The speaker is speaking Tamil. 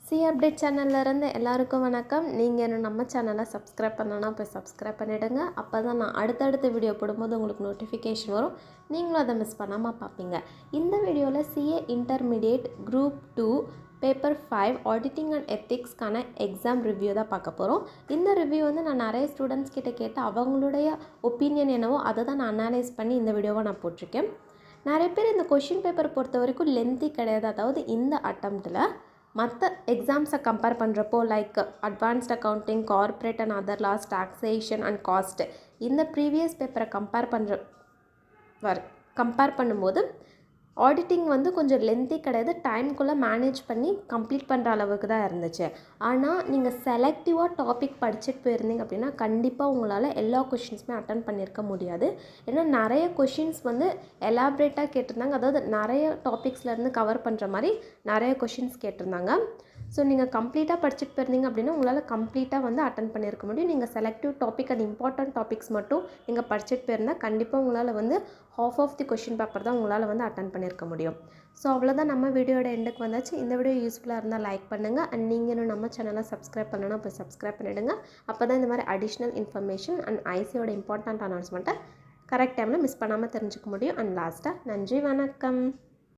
சி அப்டேட் சேனல்லேருந்து எல்லாருக்கும் வணக்கம். நீங்கள் இன்னும் நம்ம சேனலை சப்ஸ்கிரைப் பண்ணலன்னா போய் சப்ஸ்கிரைப் பண்ணிவிடுங்க. அப்போ தான் நான் அடுத்தடுத்த வீடியோ போடும்போது உங்களுக்கு நோட்டிஃபிகேஷன் வரும். நீங்களும் அதை மிஸ் பண்ணாமல் பார்ப்பீங்க. இந்த வீடியோவில் CA intermediate group 2 paper 5 auditing and எத்திக்ஸ்க்கான எக்ஸாம் ரிவ்யூ தான் பார்க்க போகிறோம். இந்த ரிவ்யூ நான் நிறைய ஸ்டூடெண்ட்ஸ் கிட்ட கேட்டு அவங்களுடைய ஒப்பீனியன் என்னவோ அதை தான் நான் அனலைஸ் பண்ணி இந்த வீடியோவை நான் போட்டிருக்கேன். நிறைய பேர் இந்த கொஷின் பேப்பர் பொறுத்த வரைக்கும் லென்த்தி கிடையாது. அதாவது இந்த அட்டம்ப்டில் மற்ற எக்ஸாம்ஸை கம்பேர் பண்ணுறப்போ like advanced accounting, corporate and other laws, taxation and cost, இந்த ப்ரீவியஸ் பேப்பரை கம்பேர் பண்ணும்போது ஆடிட்டிங் கொஞ்சம் லென்த்தி கிடையாது. டைம்குள்ளே மேனேஜ் பண்ணி கம்ப்ளீட் பண்ணுற அளவுக்கு தான் இருந்துச்சு. ஆனால் நீங்கள் செலக்டிவாக டாபிக் படிச்சுட்டு போயிருந்தீங்க அப்படின்னா கண்டிப்பாக உங்களால் எல்லா கொஷின்ஸுமே அட்டன் பண்ணியிருக்க முடியாது. ஏன்னா நிறைய கொஷின்ஸ் எலாபரேட்டாக கேட்டிருந்தாங்க. அதாவது நிறைய டாபிக்ஸ்லேருந்து கவர் பண்ணுற மாதிரி நிறைய கொஷின்ஸ் கேட்டிருந்தாங்க. ஸோ நீங்கள் கம்ப்ளீட்டாக படிச்சுட்டு போயிருந்தீங்க அப்படின்னா உங்களால் கம்ப்ளீட்டாக அட்டன் பண்ணியிருக்க முடியும். நீங்கள் செலக்டிவ் டாபிக் அது இம்பார்ட்டன்ட் டாபிக்ஸ் மட்டும் நீங்கள் படிச்சுட்டு போயிருந்தால் கண்டிப்பாக உங்களால் half of the question paper தான் உங்களால் அட்டன் பண்ணியிருக்க முடியும். ஸோ அவ்வளோதான், நம்ம வீடியோட எண்டுக்கு வந்தாச்சு. இந்த வீடியோ யூஸ்ஃபுல்லாக இருந்தால் லைக் பண்ணுங்கள். அண்ட் நீங்கள் இன்னும் நம்ம சேனலை சப்ஸ்கிரைப் பண்ணணும்னா போய் சப்ஸ்கிரைப் பண்ணிவிடுங்க. அப்போ தான் இந்த மாதிரி அடிஷ்னல் இன்ஃபர்மேஷன் அண்ட் ஐசியோட இம்பார்ட்டன்ட் அனௌன்ஸ்மெண்ட்டை கரெக்ட் டைமில் மிஸ் பண்ணாமல் தெரிஞ்சுக்க முடியும். அண்ட் லாஸ்ட்டாக நன்றி, வணக்கம்.